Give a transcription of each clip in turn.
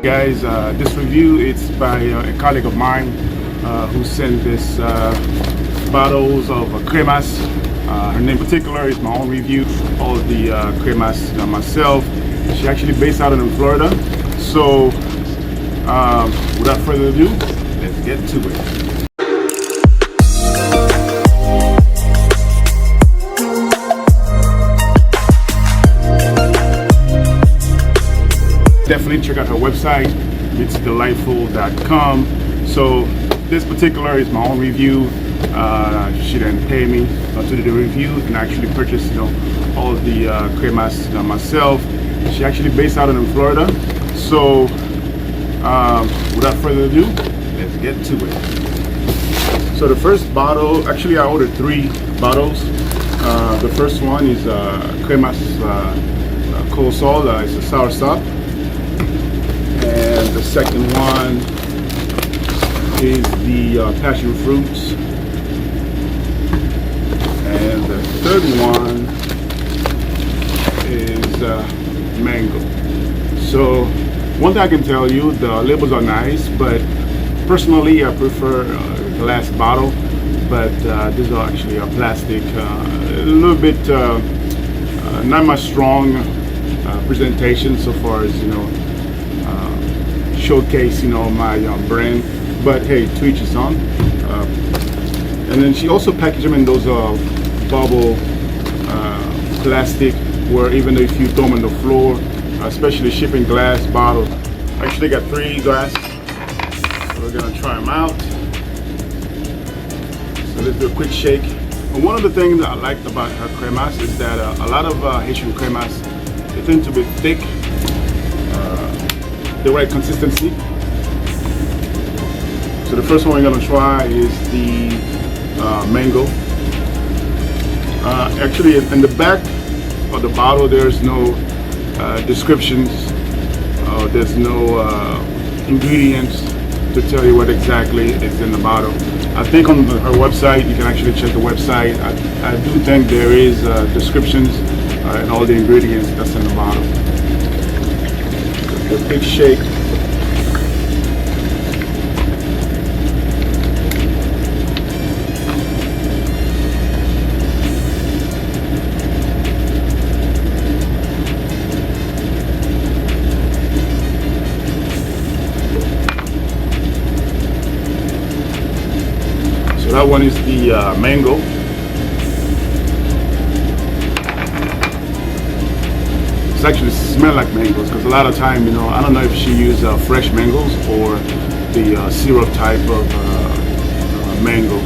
Guys, this review it's by a colleague of mine who sent this bottles of Kremas. Her name in particular is my own review. All the Kremas myself. She's actually based out in Florida. So without further ado, let's get to it. Definitely check out her website. It's delightful.com. So this particular is my own review. She didn't pay me to do the review, and I actually purchased all of the cremas myself. She's actually based out in Florida. So without further ado, let's get to it. So the first bottle, actually I ordered 3 bottles. The first one is Cremas cold salt. It's a soursop. And the second one is the passion fruits. And the third one is mango. So one thing I can tell you, the labels are nice, but personally I prefer a glass bottle. But these are actually a plastic, a little bit not much strong presentation so far as showcase my brand, but hey, to each his own. And then she also packaged them in those bubble plastic, where even if you throw them on the floor, especially shipping glass bottles. Actually got 3 glass, so we're gonna try them out. So let's do a quick shake. And one of the things that I liked about her cremas is that a lot of Haitian cremas, they tend to be thick, the right consistency. So the first one we're gonna try is the mango. Actually, in the back of the bottle, there's no descriptions. There's no ingredients to tell you what exactly is in the bottle. I think on her website, you can actually check the website. I do think there is descriptions and all the ingredients that's in the bottle. A big shake. So that one is the mango. It actually smell like mangoes, because a lot of time, I don't know if she used fresh mangoes or the syrup type of mango,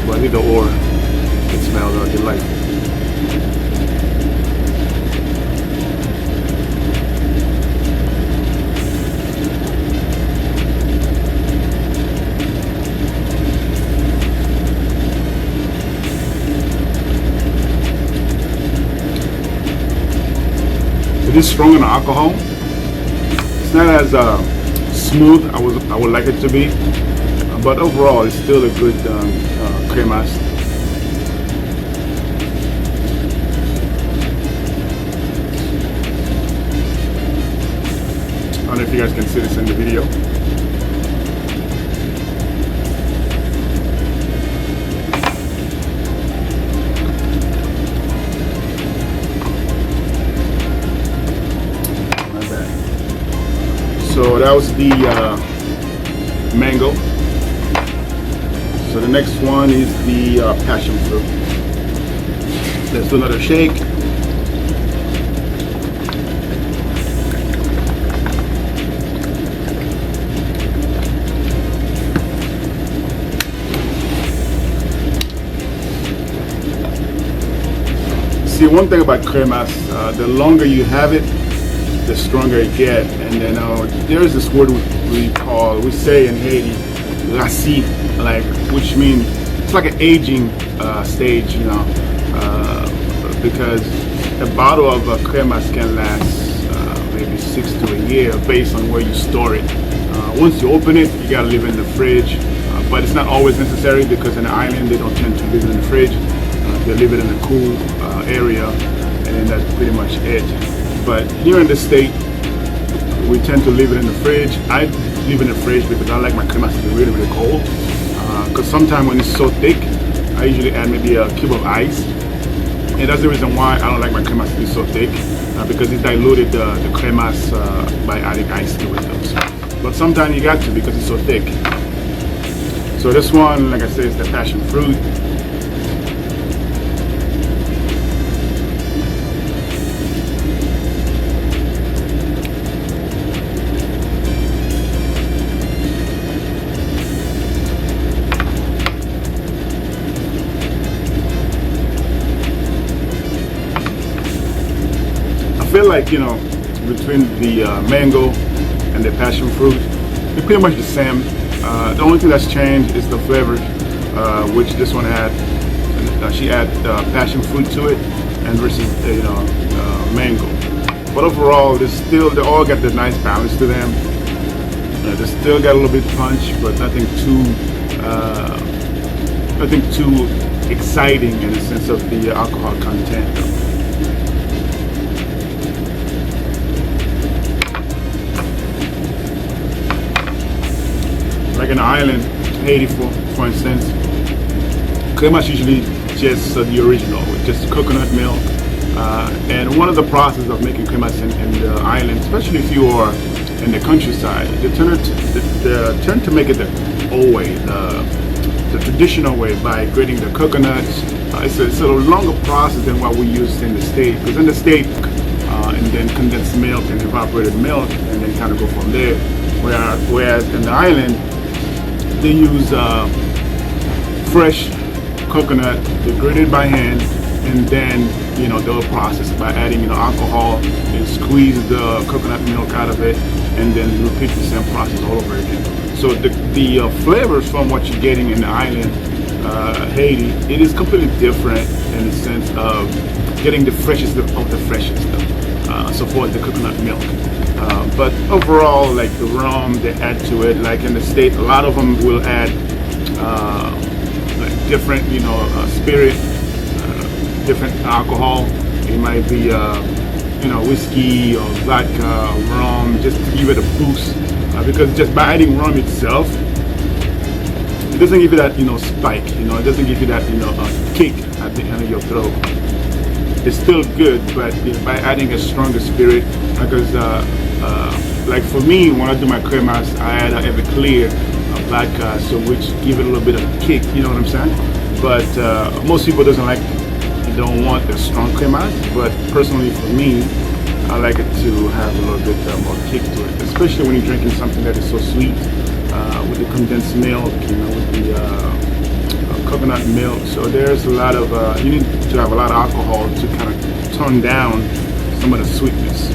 but either or, it smells delightful. It is strong in alcohol. It's not as smooth I would like it to be, but overall it's still a good cremas. I don't know if you guys can see this in the video. So that was the mango. So the next one is the passion fruit. Let's do another shake. See, one thing about cremas, the longer you have it, the stronger it gets. And then there's this word we say in Haiti, rassi, which means it's like an aging stage, because a bottle of cremas can last maybe 6 to a year based on where you store it. Once you open it, you gotta leave it in the fridge, but it's not always necessary, because in the island they don't tend to leave it in the fridge. They leave it in a cool area, and that's pretty much it. But here in the state, we tend to leave it in the fridge. I leave it in the fridge because I like my cremas to be really, really cold. Because sometimes when it's so thick, I usually add maybe a cube of ice. And that's the reason why I don't like my cremas to be so thick, because it diluted the cremas by adding ice to it. So. But sometimes you got to because it's so thick. So this one, like I said, is the passion fruit. I feel like, you know, between the mango and the passion fruit, they're pretty much the same. The only thing that's changed is the flavor, which this one had. She added passion fruit to it, and versus mango. But overall, they all got the nice balance to them. They still got a little bit punch, but nothing too exciting in the sense of the alcohol content. Like in the island, Haiti for instance, Kremas usually just the original, with just coconut milk. And one of the process of making Kremas in the island, especially if you are in the countryside, they tend to make it the old way, the traditional way, by grating the coconuts. It's a longer process than what we use in the state, because in the state, and then condensed milk and evaporated milk, and then kind of go from there. Whereas in the island, they use fresh coconut, they grate it by hand, and then they'll process it by adding alcohol and squeeze the coconut milk out of it, and then repeat the same process all over again. So the flavors from what you're getting in the island, Haiti, it is completely different in the sense of getting the freshest of the freshest so for the coconut milk. But overall, like the rum they add to it, like in the state, a lot of them will add like different, spirit, different alcohol. It might be, whiskey or vodka, or rum, just to give it a boost. Because just by adding rum itself, it doesn't give you that, spike. It doesn't give you that, kick at the end of your throat. It's still good, but by adding a stronger spirit, because like for me, when I do my cremas, I add a clear vodka, so which give it a little bit of a kick. You know what I'm saying? But most people don't want the strong cremas. But personally, for me, I like it to have a little bit more kick to it, especially when you're drinking something that is so sweet, with the condensed milk, with the coconut milk. So there's a lot of you need to have a lot of alcohol to kind of tone down some of the sweetness.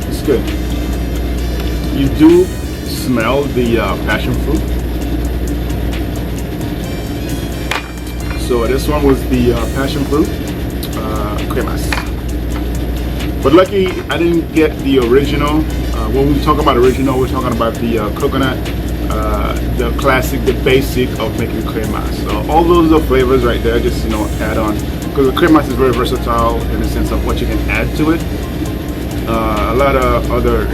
It's good. You do smell the passion fruit. So this one was the passion fruit cremas. But lucky I didn't get the original. When we talk about original, we're talking about the coconut, the classic, the basic of making cremas. So all those are flavors right there, just add on, because the cremas is very versatile in the sense of what you can add to it. A lot of other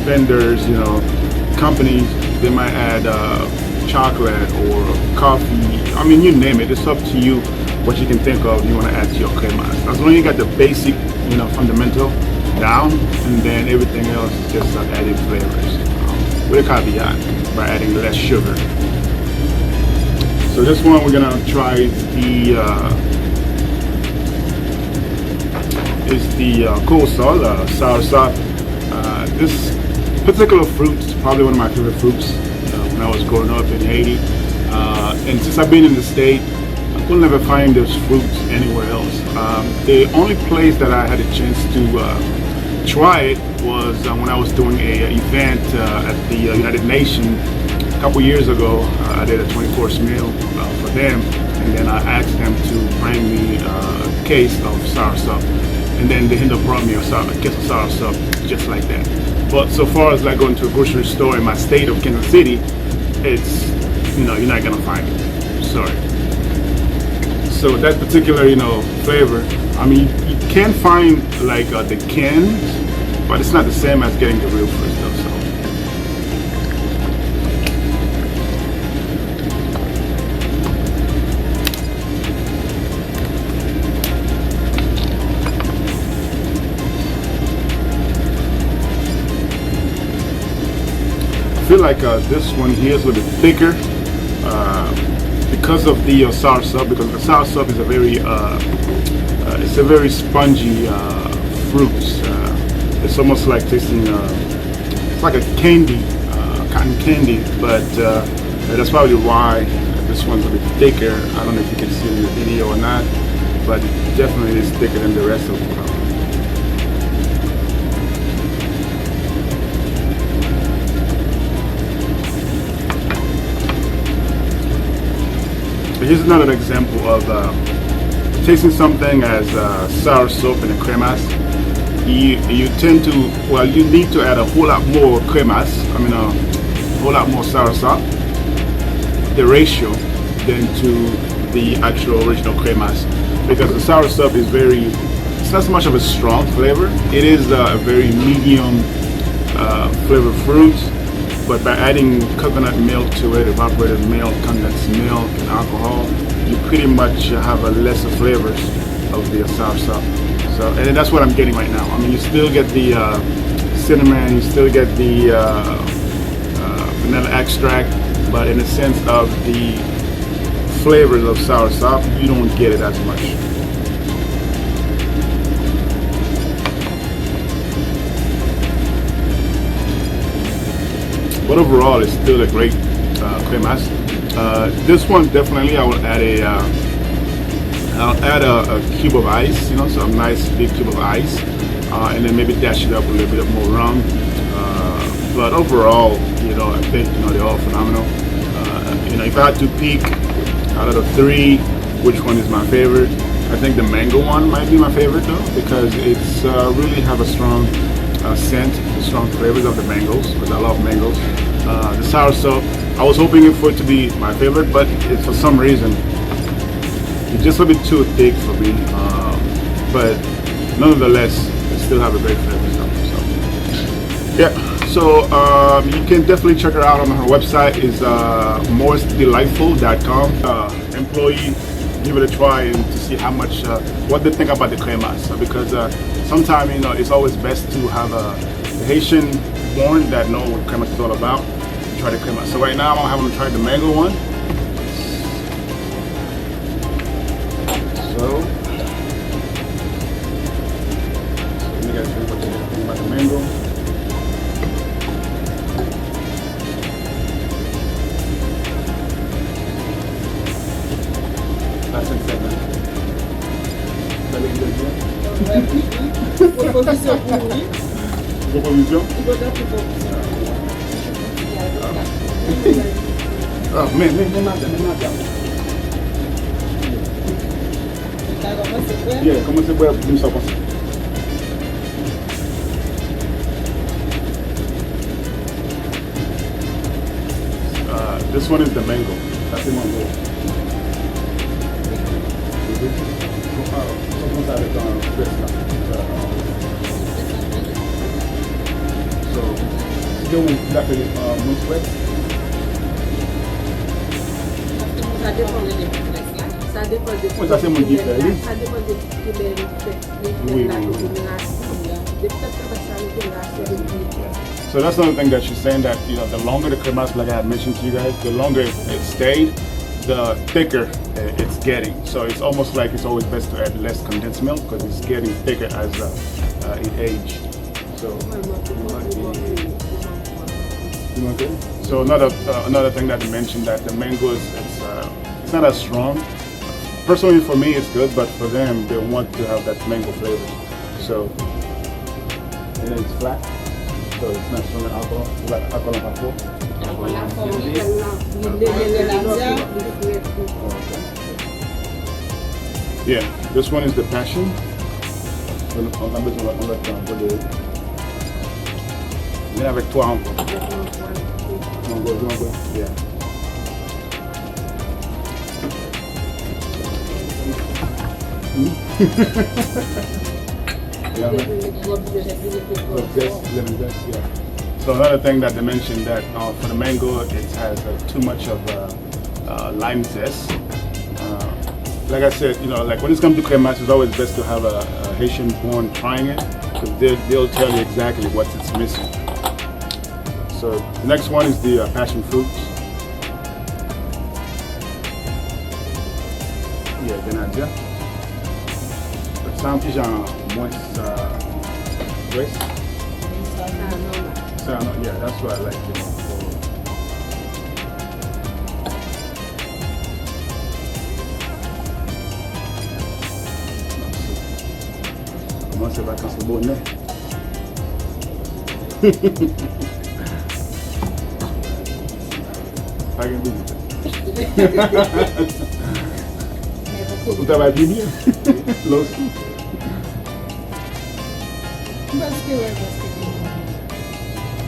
vendors, companies, they might add chocolate or coffee. I mean, you name it. It's up to you what you can think of you want to add to your cremas. As long as you got the basic, fundamental down, and then everything else is just added flavors with a caveat by adding less sugar. So this one we're gonna try is the coleslaw, soursop. This particular fruit is probably one of my favorite fruits when I was growing up in Haiti, and since I've been in the state, I could never find those fruits anywhere else. The only place that I had a chance to try it was when I was doing a event at the United Nations a couple years ago. I did a 20-course meal for them, and then I asked them to bring me a case of soursop, and then they ended up brought me a case of soursop just like that. But so far as like going to a grocery store in my state of Kansas City, it's you're not gonna find it. Sorry. So that particular, flavor, I mean, you can find like the cans, but it's not the same as getting the real fruit though. So. I feel like this one here is a little bit thicker because of the soursop. Because the soursop is a very spongy fruit. It's almost like tasting it's like a candy, cotton candy. But that's probably why this one's a bit thicker. I don't know if you can see it in the video or not, but it definitely is thicker than the rest of them. Here's another example of tasting something as soursop and a cremas. You tend to, you need to add a whole lot more cremas, a whole lot more soursop, the ratio, than to the actual original cremas. Because the soursop is it's not so much of a strong flavor. It is a very medium flavor fruit. But by adding coconut milk to it, evaporated milk, condensed milk, and alcohol, you pretty much have a lesser flavors of the soursop. So, and that's what I'm getting right now. I mean, you still get the cinnamon, you still get the vanilla extract, but in the sense of the flavors of soursop, you don't get it as much. But overall, it's still a great cremas. This one definitely, I will add a cube of ice, so a nice big cube of ice, and then maybe dash it up a little bit more rum. But overall, I think they're all phenomenal. If I had to pick out of the three, which one is my favorite? I think the mango one might be my favorite though, because it's really have a strong scent, the strong flavors of the mangoes, because I love mangoes. The soursop, I was hoping for it to be my favorite, but for some reason it's just a bit too thick for me. But nonetheless, it still have a great flavor. So yeah, so you can definitely check her out on her website. Is moredelightful.com. Employee, give it a try and to see how much what they think about the cremas, because sometimes it's always best to have a Haitian born that know what cremas is all about. Try the cremas. So right now I'm having to try the mango one. So you guys know what they think about the mango. That's insane. Proposition? Ah, mais yeah, comment c'est pour nous ça passe? This one is the mango. That's the mango. So, still definitely most wet. Ça dépend de Oui, ça c'est mon guide. Ça dépend de So that's another thing that she's saying, that the longer the cremas, like I had mentioned to you guys, the longer it stayed, the thicker it's getting. So it's almost like it's always best to add less condensed milk, because it's getting thicker as it ages. So so another thing that I mentioned, that the mango it's not as strong. Personally, for me, it's good, but for them, they want to have that mango flavor. So and then it's flat, so it's not strong in alcohol. It's like alcohol and alcohol. Yeah, this one is the passion. Viens avec toi encore. Yeah. Yeah, man. Lemon zest, yeah. So another thing that they mentioned that for the mango, it has too much of lime zest. Like I said, like when it comes to cremas, it's always best to have a Haitian born trying it, because they'll tell you exactly what it's missing. So the next one is the passion fruit. Yeah, grenadier. Ça un petit genre moins west. Yeah, that's what I like. Comment c'est vacances au bonnet? Pas de Vous travaillez bien? Là aussi.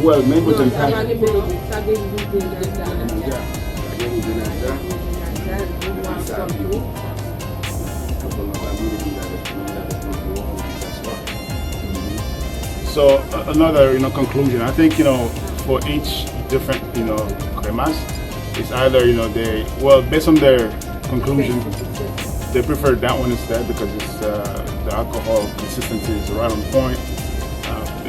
Well, mango and So another conclusion. I think for each different cremas, it's either based on their conclusion, they prefer that one instead because it's the alcohol consistency is right on point.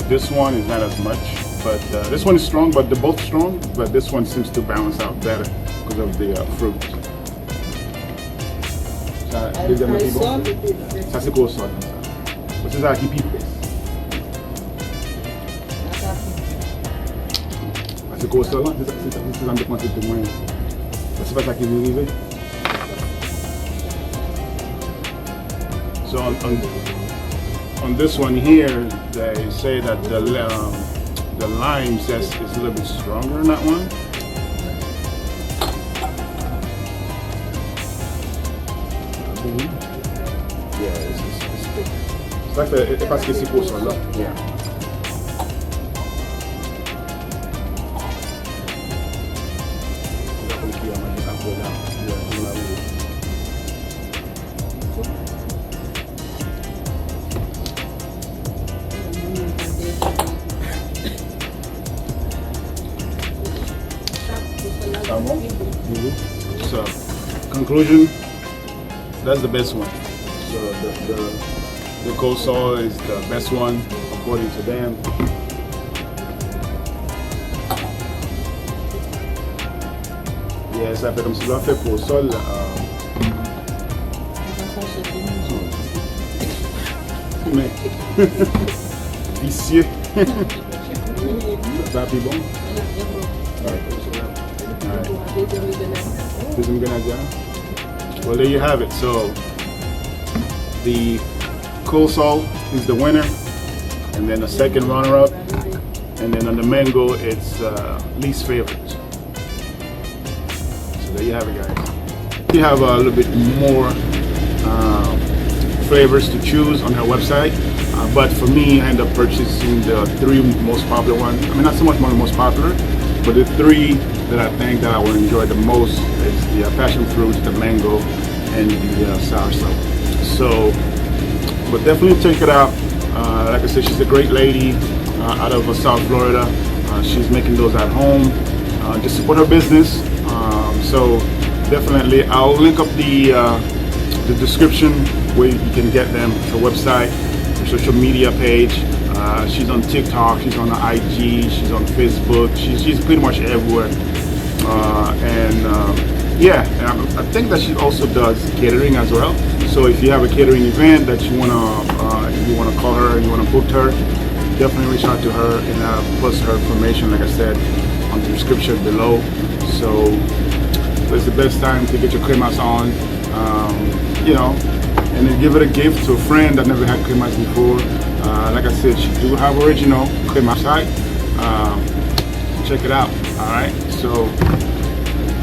This one is not as much, but this one is strong. But they're both strong. But this one seems to balance out better because of the fruit. Ça c'est quoi ça? C'est ça qui pipe. C'est quoi ça là? C'est ça dépend de moi. C'est pas ça qui est arrivé. So on this one here, they say that the lime zest is a little bit stronger in that one. Yeah, it's thick. It's like the parce que c'est pour ça là. Yeah. So, conclusion, that's the best one. So the coleslaw is the best one according to them. Yeah, ça fait comme si l'on fait coleslaw. Mais vicieux. Ça va être bon. Well, there you have it. So the coleslaw is the winner, and then the second runner-up, and then on the mango it's least favorite. So there you have it, guys. You have a little bit more flavors to choose on her website, but for me, I end up purchasing the 3 most popular ones. I mean, not so much one of the most popular, but the 3 that I think that I will enjoy the most is the passion fruit, the mango, and the soursop. So, but definitely check it out. Like I said, she's a great lady out of South Florida. She's making those at home. Just support her business. So definitely, I'll link up the description where you can get them, her website, her social media page. She's on TikTok, she's on IG, she's on Facebook, she's pretty much everywhere. Yeah, and I think that she also does catering as well. So if you have a catering event that you wanna call her, you wanna book her, definitely reach out to her and post her information, like I said, on the description below. So it's the best time to get your cremas on, and then give it a gift to a friend that never had cremas before. Like I said, she do have original cremas site. Check it out. All right, so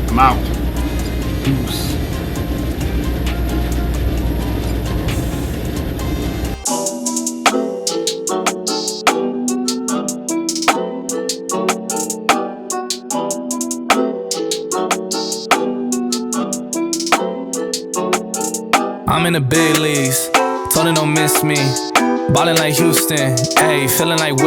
I'm out. Peace. I'm in the big leagues. told her don't miss me. Ballin' like Houston, ayy, feeling like Whitney.